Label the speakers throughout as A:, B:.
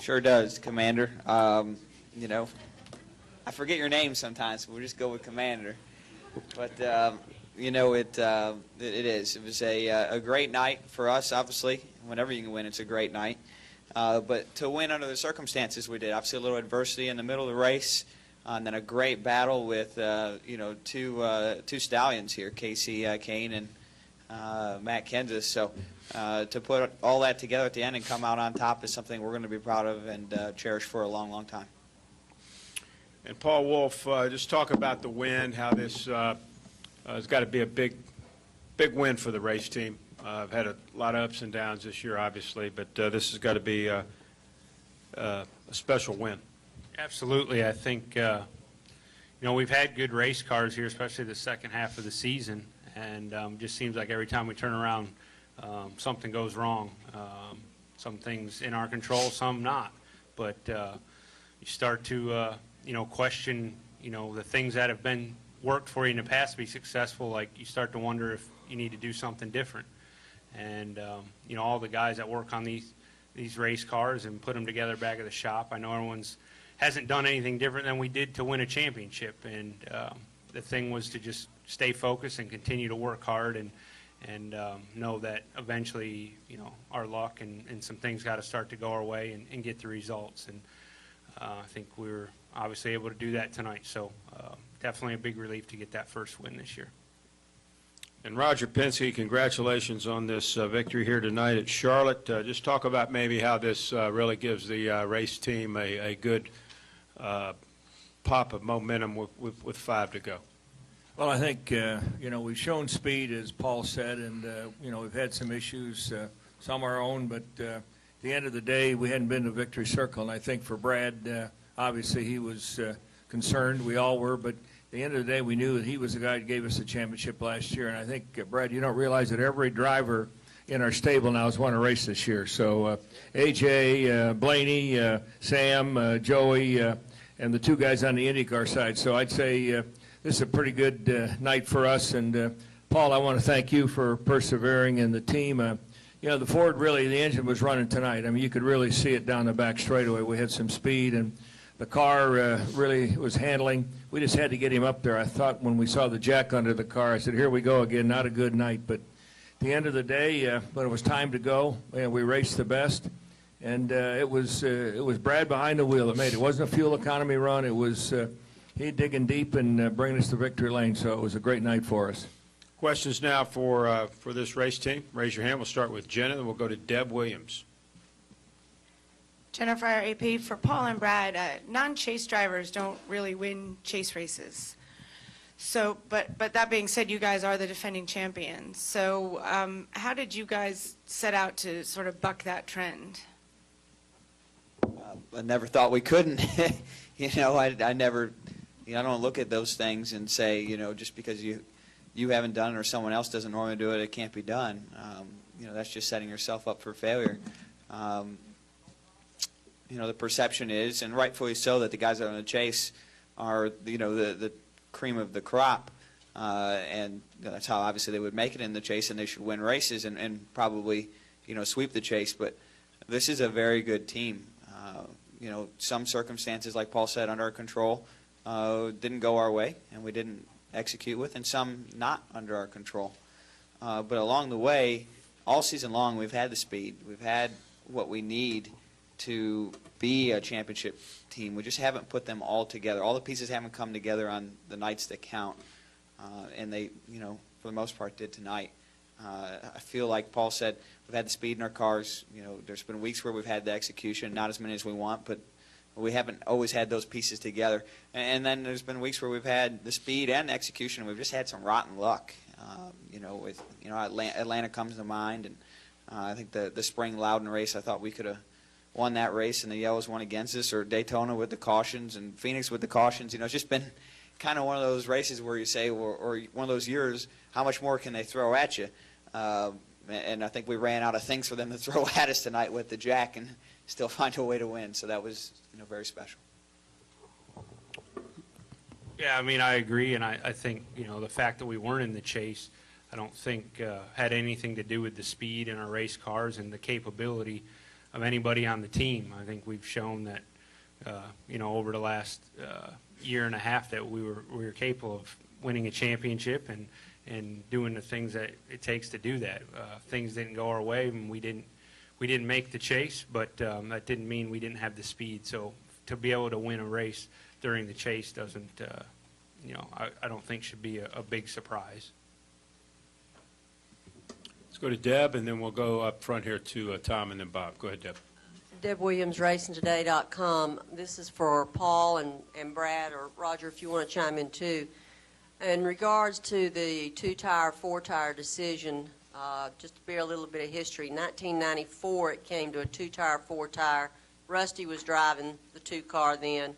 A: Sure does, Commander. You know, I forget your name sometimes, so we'll just go with Commander. But, you know, it is. It was a great night for us, obviously. Whenever you can win, it's a great night. But to win under the circumstances we did, obviously a little adversity in the middle of the race, and then a great battle with, you know, two stallions here, Casey Kane and Matt Kenseth. So to put all that together at the end and come out on top is something we're going to be proud of and cherish for a long, long time.
B: And Paul Wolf, just talk about the win, how this has got to be a big win for the race team. I've had a lot of ups and downs this year, obviously, but this has got to be a special win.
C: Absolutely. I think, you know, we've had good race cars here, especially the second half of the season, and just seems like every time we turn around, something goes wrong. Some things in our control, some not. But you start to, you know, question, you know, the things that have been worked for you in the past to be successful. Like you start to wonder if you need to do something different. And, you know, all the guys that work on these race cars and put them together back at the shop, I know everyone's hasn't done anything different than we did to win a championship. And the thing was to just stay focused and continue to work hard and know that eventually, you know, our luck and some things got to start to go our way and get the results. And I think we were obviously able to do that tonight. So definitely a big relief to get that first win this year.
B: And Roger Penske, congratulations on this victory here tonight at Charlotte. Just talk about maybe how this really gives the race team a good pop of momentum with 5 to go.
D: Well, I think, you know, we've shown speed, as Paul said, and, you know, we've had some issues, some our own, but at the end of the day, we hadn't been to Victory Circle, and I think for Brad, obviously he was concerned. We all were, but at the end of the day, we knew that he was the guy who gave us the championship last year, and I think, Brad, you don't realize that every driver in our stable now has won a race this year. So AJ, Blaney, Sam, Joey, and the two guys on the IndyCar side. So I'd say this is a pretty good night for us. And, Paul, I want to thank you for persevering and the team. You know, the Ford really, the engine was running tonight. I mean, you could really see it down the back straightaway. We had some speed, and the car really was handling. We just had to get him up there. I thought when we saw the jack under the car, I said, here we go again, not a good night. But at the end of the day, when it was time to go, we raced the best. And it was Brad behind the wheel that made it. It wasn't a fuel economy run. It was he digging deep and bringing us to victory lane. So it was a great night for us.
B: Questions now for this race team. Raise your hand. We'll start with Jenna, and we'll go to Deb Williams.
E: Jennifer, AP, for Paul and Brad, non-chase drivers don't really win chase races. So, but that being said, you guys are the defending champions. So how did you guys set out to sort of buck that trend?
A: I never thought we couldn't. You know, I never, you know, I don't look at those things and say, you know, just because you haven't done it or someone else doesn't normally do it, it can't be done. You know, that's just setting yourself up for failure. You know, the perception is, and rightfully so, that the guys that are in the chase are, you know, the cream of the crop. And that's how obviously they would make it in the chase, and they should win races and probably, you know, sweep the chase. But this is a very good team. You know, some circumstances, like Paul said, under our control didn't go our way, and we didn't execute with, and some not under our control. But along the way, all season long, we've had the speed. We've had what we need to be a championship team. We just haven't put them all together. All the pieces haven't come together on the nights that count, and they, you know, for the most part, did tonight. I feel like Paul said, we've had the speed in our cars. You know, there's been weeks where we've had the execution, not as many as we want, but we haven't always had those pieces together. And then there's been weeks where we've had the speed and the execution. We've just had some rotten luck. You know, with, you know, Atlanta comes to mind, and I think the spring Loudon race, I thought we could have won that race, and the yellows won against us, or Daytona with the cautions, and Phoenix with the cautions. You know, it's just been kind of one of those races where you say, or one of those years, how much more can they throw at you? And I think we ran out of things for them to throw at us tonight with the jack and still find a way to win. So that was, you know, very special.
C: Yeah, I mean, I agree, and I think, you know, the fact that we weren't in the chase, I don't think had anything to do with the speed in our race cars and the capability. anybody on the team. I think we've shown that, over the last year and a half that we were capable of winning a championship and doing the things that it takes to do that. Things didn't go our way, and we didn't make the chase, but that didn't mean we didn't have the speed. So to be able to win a race during the chase doesn't, I don't think should be a big surprise.
B: Let's go to Deb, and then we'll go up front here to Tom and then Bob. Go ahead, Deb.
F: Deb Williams, RacingToday.com. This is for Paul and Brad, or Roger, if you want to chime in too. In regards to the two-tire, four-tire decision, just to bear a little bit of history, 1994 it came to a two-tire, four-tire. Rusty was driving the two-car then.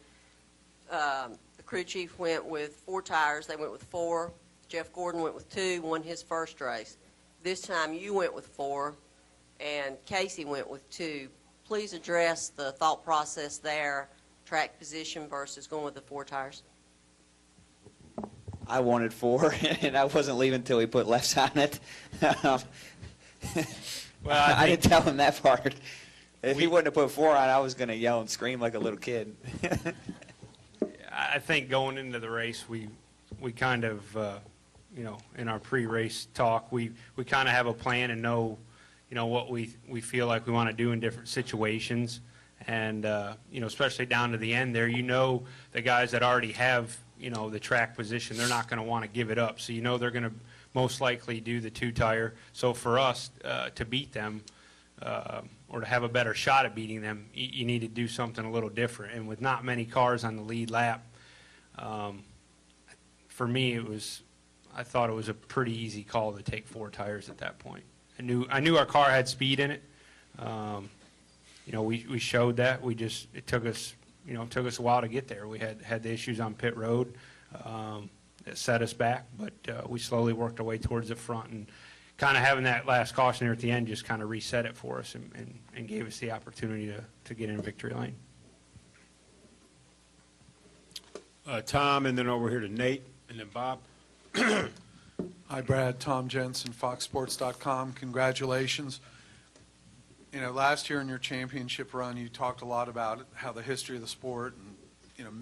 F: The crew chief went with four tires. They went with four. Jeff Gordon went with two, won his first race. This time you went with four, and Casey went with two. Please address the thought process there, track position versus going with the four tires.
A: I wanted four, and I wasn't leaving until he put lefts on it.
C: Well,
A: I didn't tell him that part. If he wouldn't have put four on, I was going to yell and scream like a little kid.
C: I think going into the race, we kind of, in our pre-race talk, we kind of have a plan and know, what we feel like we want to do in different situations. And, especially down to the end there, the guys that already have, the track position, they're not going to want to give it up. So, they're going to most likely do the two-tire. So for us to beat them, or to have a better shot at beating them, you need to do something a little different. And with not many cars on the lead lap, for me, I thought it was a pretty easy call to take four tires at that point. I knew our car had speed in it. We showed that. It took us a while to get there. We had the issues on pit road that set us back, but we slowly worked our way towards the front, and kind of having that last caution there at the end just kind of reset it for us and gave us the opportunity to get in victory lane.
B: Tom, and then over here to Nate, and then Bob.
G: Hi, Brad. Tom Jensen, FoxSports.com. Congratulations. Last year in your championship run, you talked a lot about it, how the history of the sport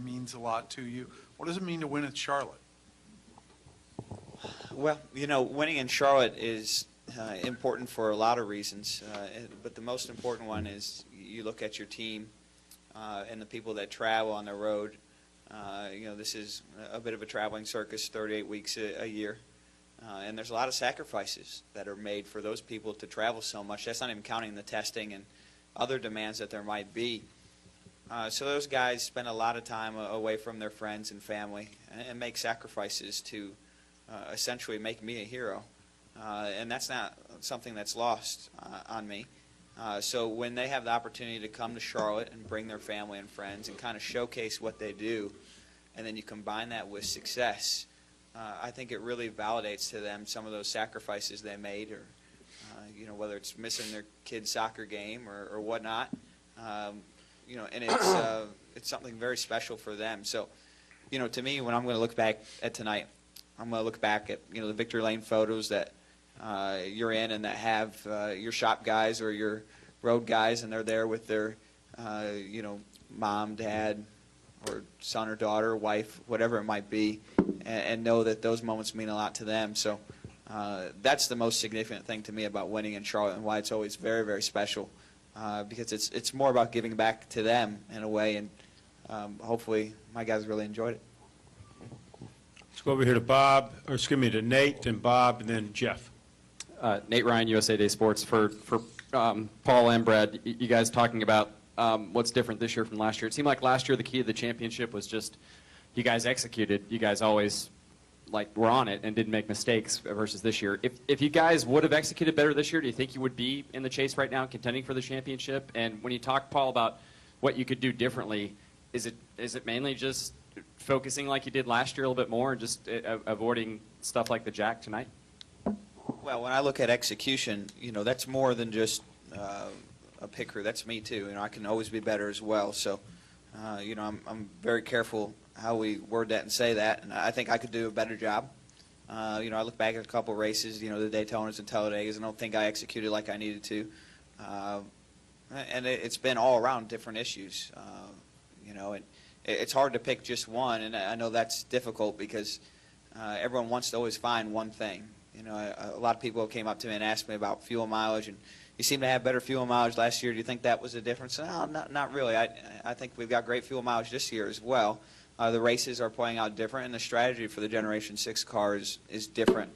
G: means a lot to you. What does it mean to win at Charlotte?
A: Well, winning in Charlotte is important for a lot of reasons, but the most important one is you look at your team and the people that travel on the road. This is a bit of a traveling circus, 38 weeks a year, and there's a lot of sacrifices that are made for those people to travel so much. That's not even counting the testing and other demands that there might be. So those guys spend a lot of time away from their friends and family and make sacrifices to essentially make me a hero, and that's not something that's lost on me. So when they have the opportunity to come to Charlotte and bring their family and friends and kind of showcase what they do, and then you combine that with success, I think it really validates to them some of those sacrifices they made, or whether it's missing their kid's soccer game or whatnot, and it's something very special for them. So, to me, when I'm going to look back at tonight, I'm going to look back at the victory lane photos that you're in and that have your shop guys or your road guys, and they're there with their mom, dad, or son or daughter, wife, whatever it might be, and know that those moments mean a lot to them. So that's the most significant thing to me about winning in Charlotte, and why it's always very, very special, because it's more about giving back to them in a way, and hopefully my guys really enjoyed it.
B: Let's go over here to Nate, then Bob, and then Jeff.
H: Nate Ryan, USA Today Sports. For Paul and Brad, you guys talking about what's different this year from last year. It seemed like last year the key to the championship was just you guys executed. You guys always were on it and didn't make mistakes versus this year. If you guys would have executed better this year, do you think you would be in the chase right now contending for the championship? And when you talk, Paul, about what you could do differently, is it mainly just focusing like you did last year a little bit more and just avoiding stuff like the jack tonight?
A: Well, when I look at execution, that's more than just a pit crew. That's me too. I can always be better as well. So, I'm very careful how we word that and say that, and I think I could do a better job. I look back at a couple races, the Daytonas and Talladegas, and I don't think I executed like I needed to. and it's been all around different issues. And it's hard to pick just one, and I know that's difficult because everyone wants to always find one thing. A lot of people came up to me and asked me about fuel mileage, and you seem to have better fuel mileage last year. Do you think that was a difference? No, not really. I think we've got great fuel mileage this year as well. The races are playing out different, and the strategy for the Generation 6 car is different.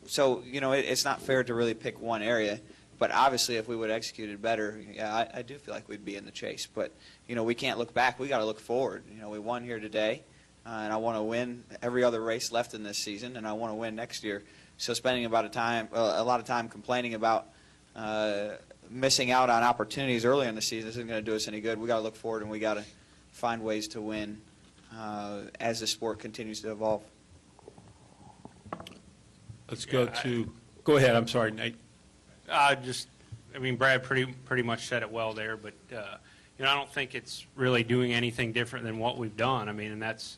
A: So, it's not fair to really pick one area. But obviously, if we would have executed better, yeah, I do feel like we'd be in the chase. But, we can't look back. We got to look forward. We won here today, and I want to win every other race left in this season, and I want to win next year. So spending a lot of time complaining about missing out on opportunities early in the season isn't going to do us any good. We got to look forward, and we got to find ways to win as the sport continues to evolve.
B: Let's go go ahead. I'm sorry, Nate.
C: Brad pretty much said it well there, but I don't think it's really doing anything different than what we've done. And that's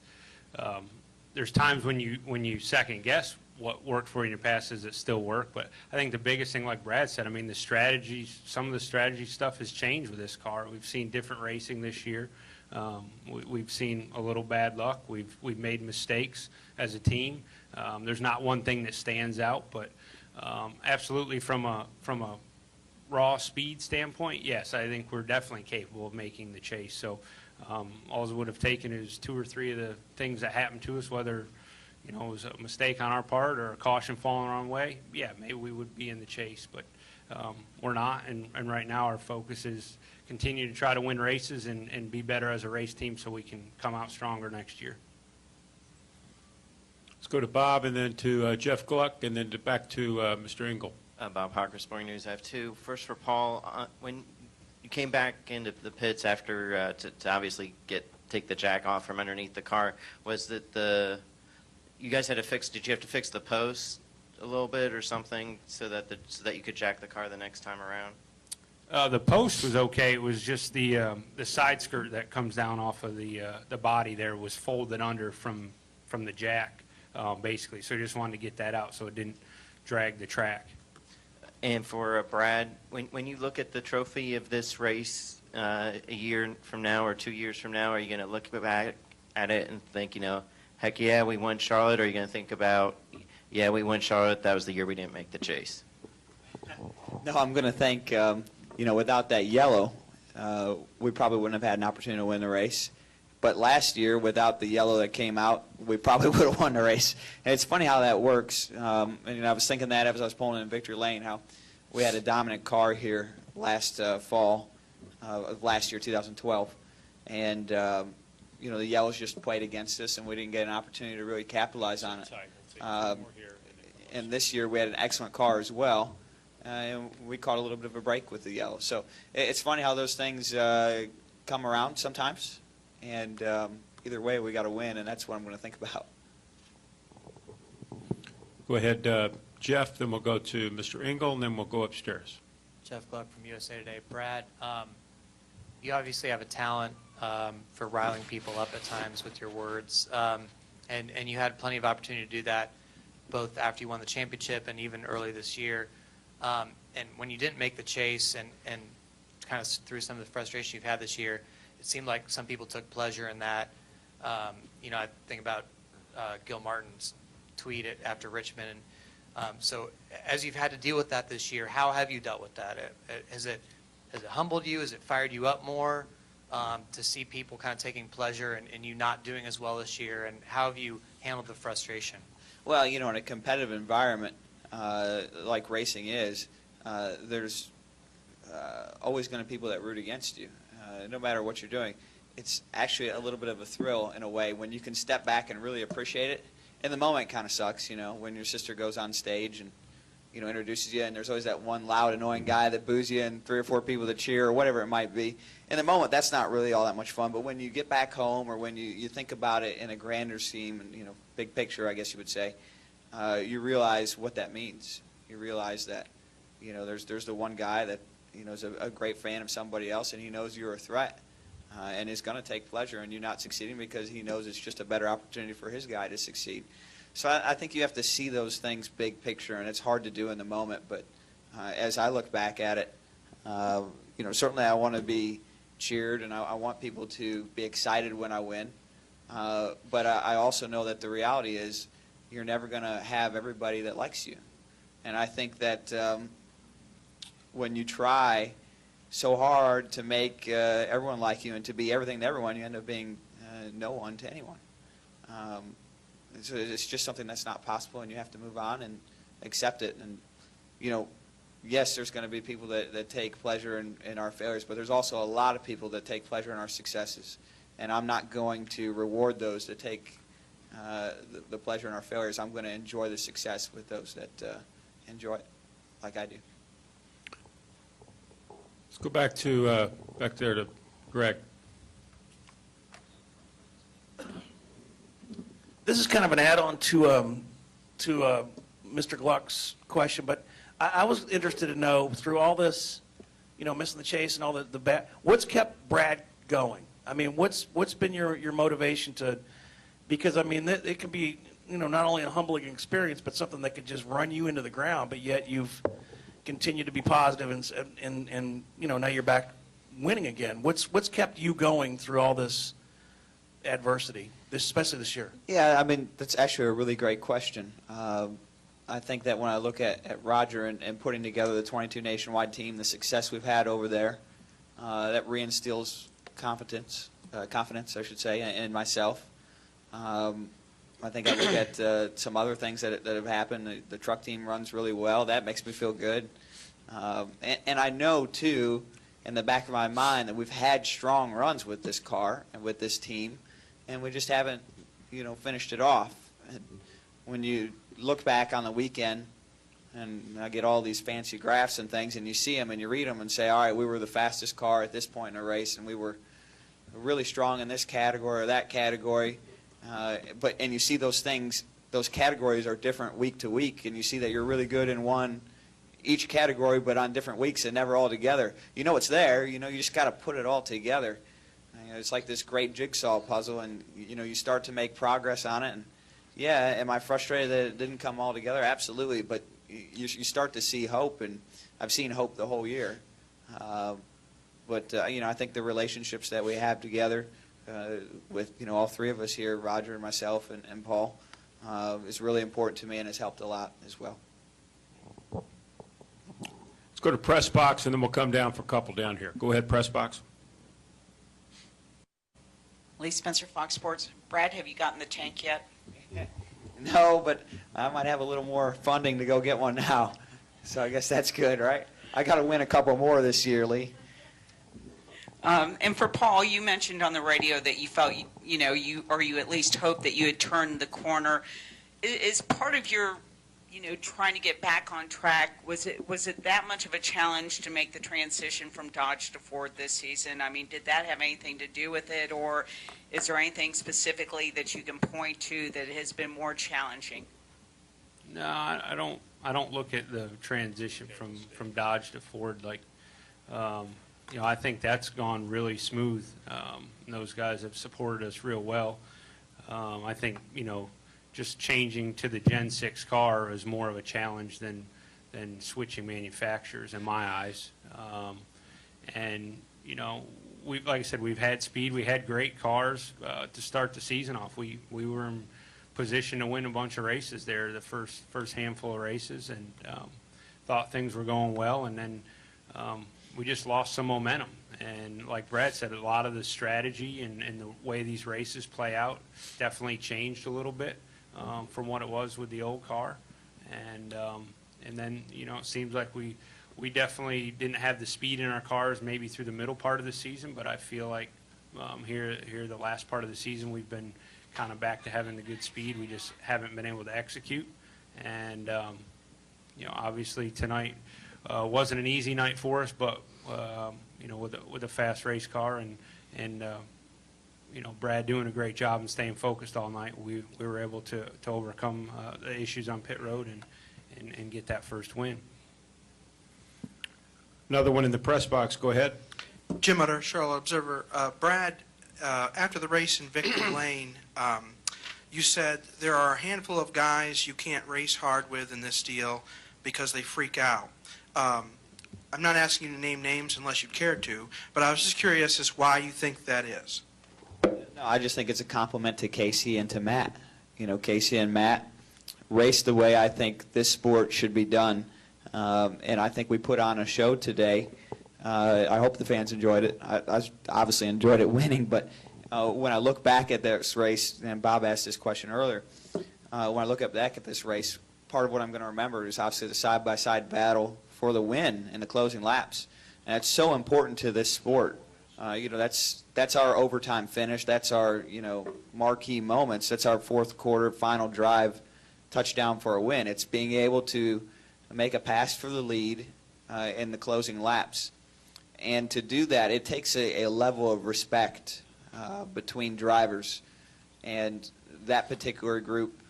C: there's times when you second guess what worked for you in your past. Does it still work? But I think the biggest thing, like Brad said, the strategies, some of the strategy stuff has changed with this car. We've seen different racing this year. We've seen a little bad luck. We've made mistakes as a team. There's not one thing that stands out, but absolutely from a raw speed standpoint, yes, I think we're definitely capable of making the chase. So all it would have taken is 2 or 3 of the things that happened to us, whether it was a mistake on our part or a caution falling the wrong way. Yeah, maybe we would be in the chase, but we're not. And right now our focus is continue to try to win races and be better as a race team so we can come out stronger next year.
B: Let's go to Bob and then to Jeff Gluck and then back to Mr. Engel.
I: Bob Hawker, Sporting News. I have 2. First for Paul. When you came back into the pits after to obviously take the jack off from underneath the car, was that you guys had to fix? Did you have to fix the post a little bit or something so that you could jack the car the next time around?
C: The post was okay. It was just the side skirt that comes down off of the body there was folded under from the jack, basically. So I just wanted to get that out so it didn't drag the track.
I: And for Brad, when you look at the trophy of this race a year from now or 2 years from now, are you going to look back at it and think, heck yeah, we won Charlotte? Or are you going to think about, yeah, we won Charlotte, that was the year we didn't make the chase?
A: No, I'm going to think, without that yellow, we probably wouldn't have had an opportunity to win the race. But last year, without the yellow that came out, we probably would have won the race. And it's funny how that works. And I was thinking that as I was pulling in Victory Lane, how we had a dominant car here last fall of last year, 2012. And, the yellows just played against us, and we didn't get an opportunity to really capitalize on it. And this year, we had an excellent car as well. And we caught a little bit of a break with the yellow. So it's funny how those things come around sometimes. And either way, we got to win, and that's what I'm going to think about.
B: Go ahead, Jeff, then we'll go to Mr. Engel, and then we'll go upstairs.
J: Jeff Gluck from USA Today. Brad, you obviously have a talent for riling people up at times with your words, and you had plenty of opportunity to do that both after you won the championship and even early this year. And when you didn't make the chase and kind of through some of the frustration you've had this year, it seemed like some people took pleasure in that. I think about Gil Martin's tweet after Richmond. So as you've had to deal with that this year, how have you dealt with that? Has it humbled you? Has it fired you up more to see people kind of taking pleasure and you not doing as well this year? And how have you handled the frustration?
A: Well, in a competitive environment like racing is, there's always going to be people that root against you. No matter what you're doing, it's actually a little bit of a thrill in a way when you can step back and really appreciate it. In the moment, it kind of sucks, when your sister goes on stage and, introduces you, and there's always that one loud, annoying guy that boos you and 3 or 4 people that cheer or whatever it might be. In the moment, that's not really all that much fun, but when you get back home or when you think about it in a grander scheme and, big picture, I guess you would say, you realize what that means. You realize that, there's the one guy that, is a great fan of somebody else, and he knows you're a threat and is going to take pleasure in you not succeeding because he knows it's just a better opportunity for his guy to succeed. So I think you have to see those things big picture, and it's hard to do in the moment. But as I look back at it, certainly I want to be cheered, and I want people to be excited when I win. But I also know that the reality is you're never going to have everybody that likes you. And I think that when you try so hard to make everyone like you and to be everything to everyone, you end up being no one to anyone. So it's just something that's not possible, and you have to move on and accept it. And, yes, there's going to be people that take pleasure in our failures, but there's also a lot of people that take pleasure in our successes. And I'm not going to reward those that take the pleasure in our failures. I'm going to enjoy the success with those that enjoy it like I do.
B: Let's go back to back there to Greg.
K: This is kind of an add-on to Mr. Gluck's question, but I was interested to know, through all this, missing the chase and all the bad, what's kept Brad going? I mean, what's been your motivation to? Because I mean, it can be not only a humbling experience, but something that could just run you into the ground. But yet you've continued to be positive, and now you're back winning again. What's kept you going through all this adversity, especially this year?
A: Yeah, I mean, that's actually a really great question. I think that when I look at Roger and putting together the 22 nationwide team, the success we've had over there, that reinstills confidence, I should say, in myself. I think I look at some other things that have happened. The truck team runs really well. That makes me feel good. And I know, too, in the back of my mind that we've had strong runs with this car and with this team, and we just haven't, finished it off. And when you look back on the weekend, and I get all these fancy graphs and things, and you see them and you read them and say, all right, we were the fastest car at this point in a race, and we were really strong in this category or that category. And you see those things, those categories are different week to week, and you see that you're really good in each category, but on different weeks and never all together. It's there. You just got to put it all together. It's like this great jigsaw puzzle, and you start to make progress on it. And yeah, am I frustrated that it didn't come all together? Absolutely, but you start to see hope, and I've seen hope the whole year. But I think the relationships that we have together with all three of us here, Roger and myself and Paul, is really important to me and has helped a lot as well.
B: Let's go to press box, and then we'll come down for a couple down here. Go ahead, press box.
L: Lee Spencer, Fox Sports. Brad, have you gotten the tank yet?
A: No, but I might have a little more funding to go get one now. So I guess that's good, right? I got to win a couple more this year, Lee.
L: And for Paul, you mentioned on the radio that you felt, you at least hoped that you had turned the corner. Is part of your, trying to get back on track, was it that much of a challenge to make the transition from Dodge to Ford this season? I mean, did that have anything to do with it, or is there anything specifically that you can point to that has been more challenging?
C: No, I don't look at the transition from Dodge to Ford like. I think that's gone really smooth. Those guys have supported us real well. I think, just changing to the Gen 6 car is more of a challenge than switching manufacturers in my eyes. And, like I said, we've had speed. We had great cars to start the season off. We were in position to win a bunch of races there, the first handful of races, and thought things were going well. And then we just lost some momentum. And like Brad said, a lot of the strategy and the way these races play out definitely changed a little bit from what it was with the old car. And then, it seems like we definitely didn't have the speed in our cars maybe through the middle part of the season, but I feel like here the last part of the season we've been kind of back to having the good speed. We just haven't been able to execute. And, obviously tonight wasn't an easy night for us, but with a fast race car and Brad doing a great job and staying focused all night, we were able to overcome the issues on pit road and get that first win.
B: Another one in the press box. Go ahead.
M: Jim Utter, Charlotte Observer. Brad, after the race in Victory Lane, you said there are a handful of guys you can't race hard with in this deal because they freak out. I'm not asking you to name names unless you care to, but I was just curious as why you think that is.
A: No, I just think it's a compliment to Casey and to Matt. You know, Casey and Matt race the way I think this sport should be done, and I think we put on a show today. I hope the fans enjoyed it. I obviously enjoyed it winning, but when I look back at this race, and Bob asked this question earlier, when I look back at this race, part of what I'm going to remember is obviously the side-by-side battle for the win in the closing laps. And that's so important to this sport. You know, that's our overtime finish. That's our, you know, marquee moments. That's our fourth quarter final drive touchdown for a win. It's being able to make a pass for the lead in the closing laps. And to do that, it takes a level of respect between drivers. And that particular group,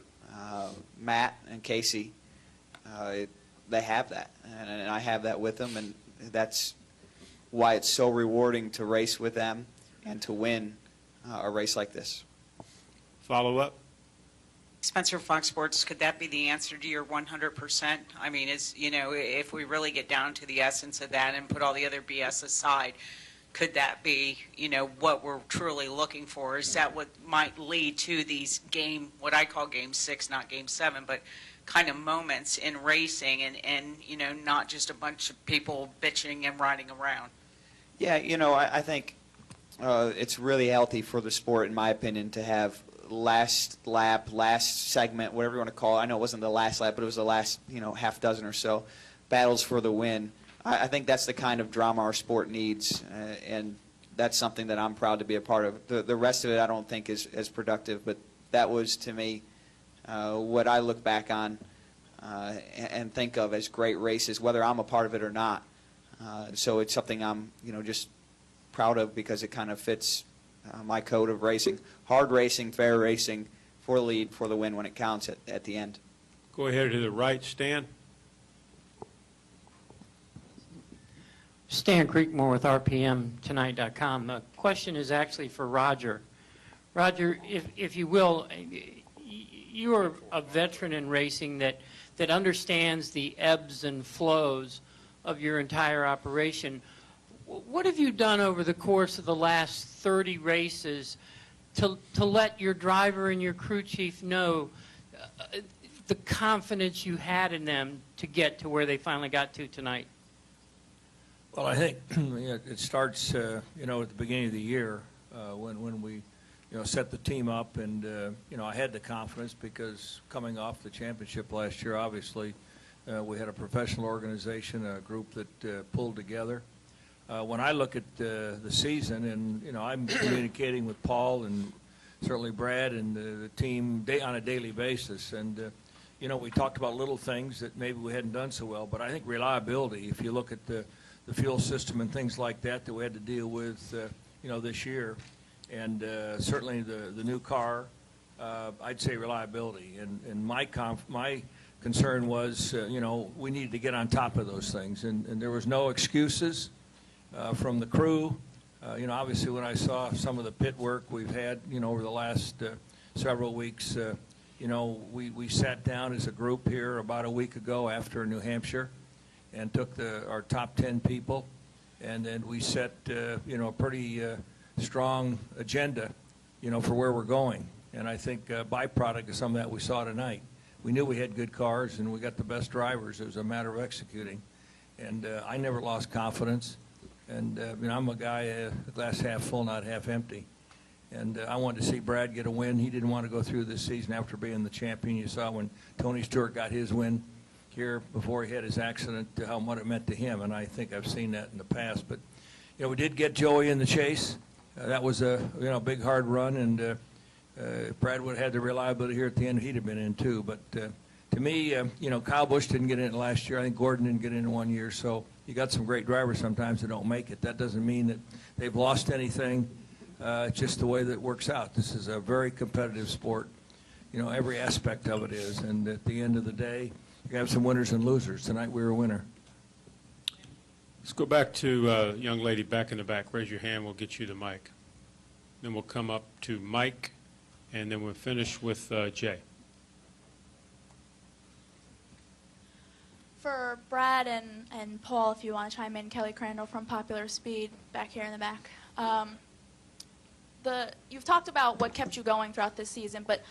A: Matt and Casey, they have that. And I have that with them. And that's why it's so rewarding to race with them and to win a race like this.
B: Follow up?
L: Spencer, Fox Sports, could that be the answer to your 100%? I mean, you know, if we really get down to the essence of that and put all the other BS aside, could that be, you know, what we're truly looking for? Is that what might lead to these what I call game 6, not game 7, but kind of moments in racing and you know, not just a bunch of people bitching and riding around?
A: Yeah, you know, I think it's really healthy for the sport, in my opinion, to have last lap, last segment, whatever you want to call it. I know it wasn't the last lap, but it was the last, you know, half dozen or so battles for the win. I think that's the kind of drama our sport needs, and that's something that I'm proud to be a part of. The rest of it I don't think is as productive, but that was, to me, what I look back on and think of as great races, whether I'm a part of it or not. So it's something I'm, you know, just proud of because it kind of fits my code of racing. Hard racing, fair racing, for the lead, for the win when it counts at the end.
B: Go ahead to the right, Stan.
N: Stan Creekmore with RPMTonight.com. The question is actually for Roger. Roger, if you will, you are a veteran in racing that understands the ebbs and flows of your entire operation. What have you done over the course of the last 30 races to let your driver and your crew chief know the confidence you had in them to get to where they finally got to tonight?
D: Well, I think it starts, you know, at the beginning of the year when we, you know, set the team up, and you know, I had the confidence because coming off the championship last year, obviously, we had a professional organization, a group that pulled together. When I look at the season, and you know, I'm communicating with Paul and certainly Brad and the team on a daily basis, and you know, we talked about little things that maybe we hadn't done so well, but I think reliability, if you look at the fuel system and things like that we had to deal with, you know, this year, and certainly the new car, I'd say reliability, and my concern was, you know, we needed to get on top of those things, and there was no excuses from the crew. You know, obviously when I saw some of the pit work we've had, you know, over the last several weeks, you know, we sat down as a group here about a week ago after New Hampshire and took our top 10 people, and then we set, you know, a pretty strong agenda, you know, for where we're going. And I think byproduct of some of that we saw tonight. We knew we had good cars and we got the best drivers. It was a matter of executing. And I never lost confidence. And you know, I'm a guy, glass half full, not half empty. And I wanted to see Brad get a win. He didn't want to go through this season after being the champion. You saw when Tony Stewart got his win here before he had his accident, how much it meant to him. And I think I've seen that in the past. But, you know, we did get Joey in the chase. That was a, you know, big, hard run. And if Brad would have had the reliability here at the end, he'd have been in too. But to me, you know, Kyle Busch didn't get in last year. I think Gordon didn't get in 1 year. So you got some great drivers sometimes that don't make it. That doesn't mean that they've lost anything. It's just the way that it works out. This is a very competitive sport. You know, every aspect of it is. And at the end of the day, you have some winners and losers. Tonight we were a winner.
B: Let's go back to young lady back in the back. Raise your hand. We'll get you the mic. Then we'll come up to Mike, and then we'll finish with Jay.
O: For Brad and Paul, if you want to chime in, Kelly Crandall from Popular Speed, back here in the back. You've talked about what kept you going throughout this season, but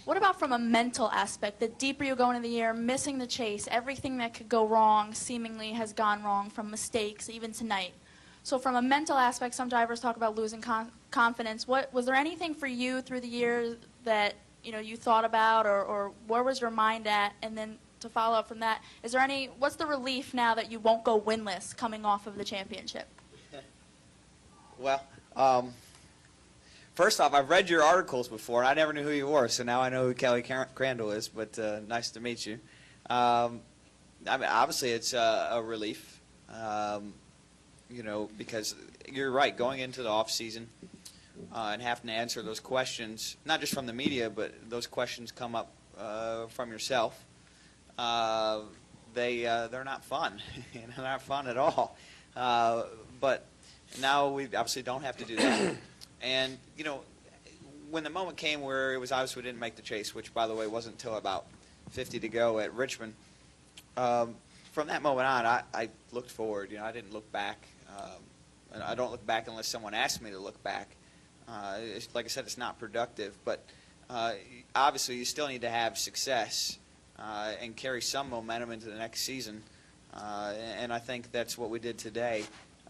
O: what about from a mental aspect? The deeper you go into the year, missing the chase, everything that could go wrong seemingly has gone wrong, from mistakes, even tonight. So from a mental aspect, some drivers talk about losing confidence. Was there anything for you through the year that you thought about, or where was your mind at? And then to follow up from that, what's the relief now that you won't go winless coming off of the championship?
A: Well, first off, I've read your articles before, and I never knew who you were, so now I know who Kelly Crandall is, but nice to meet you. I mean, obviously it's a relief, because you're right, going into the off-season and having to answer those questions, not just from the media, but those questions come up from yourself. They're not fun. They're not fun at all. But now we obviously don't have to do that. And, when the moment came where it was obvious we didn't make the chase, which, by the way, wasn't until about 50 to go at Richmond, from that moment on, I looked forward. I didn't look back. And I don't look back unless someone asks me to look back. Like I said, it's not productive. But obviously, you still need to have success and carry some momentum into the next season. And I think that's what we did today.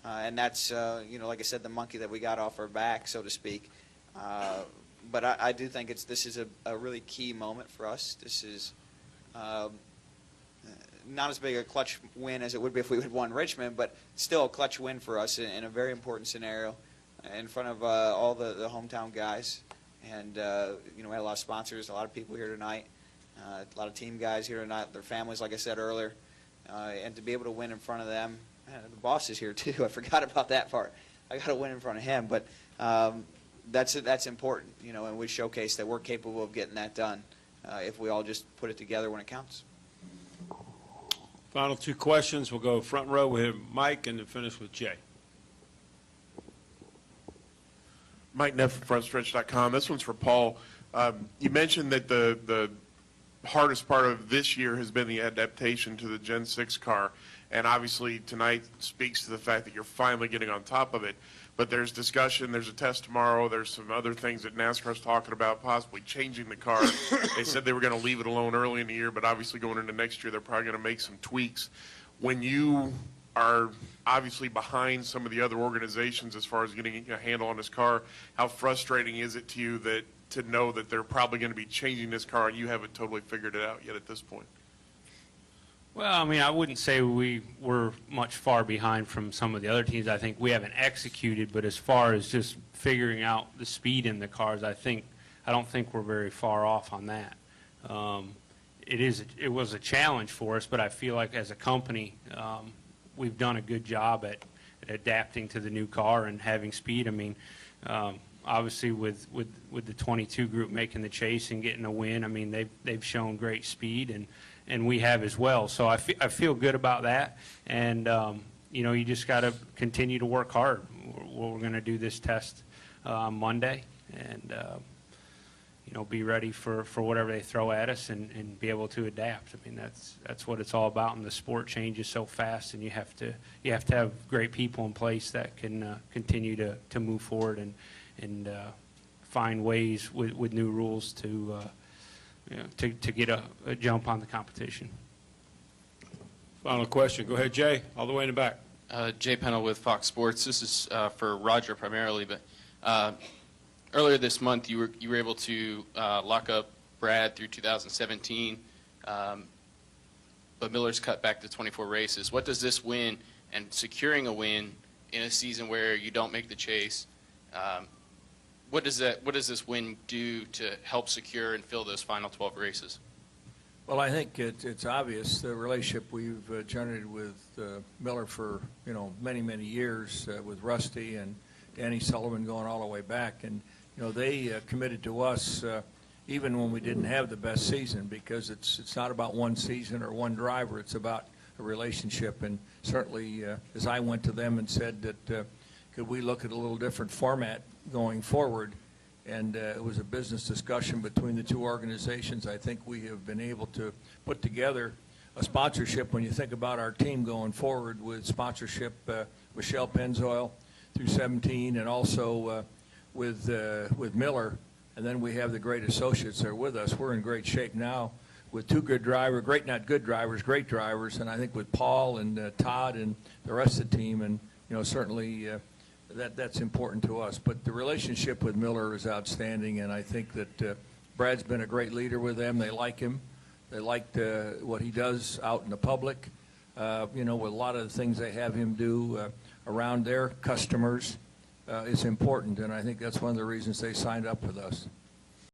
A: And that's, like I said, the monkey that we got off our back, so to speak. But I do think this is a really key moment for us. This is not as big a clutch win as it would be if we had won Richmond, but still a clutch win for us in a very important scenario in front of all the hometown guys. And, we had a lot of sponsors, a lot of people here tonight, a lot of team guys here tonight, their families, like I said earlier. And to be able to win in front of them. The boss is here, too. I forgot about that part. I got to win in front of him. But that's important, and we showcase that we're capable of getting that done if we all just put it together when it counts.
B: Final two questions. We'll go front row with Mike and then finish with Jay.
P: Mike Neff from FrontStretch.com. This one's for Paul. You mentioned that the hardest part of this year has been the adaptation to the Gen 6 car. And obviously tonight speaks to the fact that you're finally getting on top of it. But there's discussion, there's a test tomorrow, there's some other things that NASCAR's talking about, possibly changing the car. They said they were going to leave it alone early in the year, but obviously going into next year, they're probably going to make some tweaks. When you are obviously behind some of the other organizations as far as getting a handle on this car, how frustrating is it to you to know that they're probably going to be changing this car and you haven't totally figured it out yet at this point?
C: Well, I mean, I wouldn't say we were much far behind from some of the other teams. I think we haven't executed, but as far as just figuring out the speed in the cars, I don't think we're very far off on that. It was a challenge for us, but I feel like as a company, we've done a good job at adapting to the new car and having speed. I mean, obviously with the 22 group making the chase and getting a win, I mean, they've shown great speed, and we have as well. So I feel good about that. And, you just got to continue to work hard. We're going to do this test Monday and, be ready for whatever they throw at us and be able to adapt. I mean, that's what it's all about. And the sport changes so fast, and you have to have great people in place that can continue to move forward and find ways with new rules to get a jump on the competition.
B: Final question. Go ahead, Jay, all the way in the back.
Q: Jay Pennell with Fox Sports. This is for Roger primarily, but earlier this month you were able to lock up Brad through 2017, but Miller's cut back to 24 races. What does this win and securing a win in a season where you don't make the chase, what does this win do to help secure and fill those final 12 races?
D: Well, I think it's obvious the relationship we've generated with Miller for many years with Rusty and Danny Sullivan going all the way back, and they committed to us even when we didn't have the best season, because it's not about one season or one driver, it's about a relationship. And certainly as I went to them and said that could we look at a little different format going forward, and it was a business discussion between the two organizations. I think we have been able to put together a sponsorship when you think about our team going forward with sponsorship with Shell Pennzoil through 17 and also with Miller. And then we have the great associates there with us. We're in great shape now with two good drivers, great drivers, and I think with Paul and Todd and the rest of the team, and certainly that's important to us. But the relationship with Miller is outstanding, and I think that Brad's been a great leader with them. They like him. They like what he does out in the public. With a lot of the things they have him do around their customers is important, and I think that's one of the reasons they signed up with us.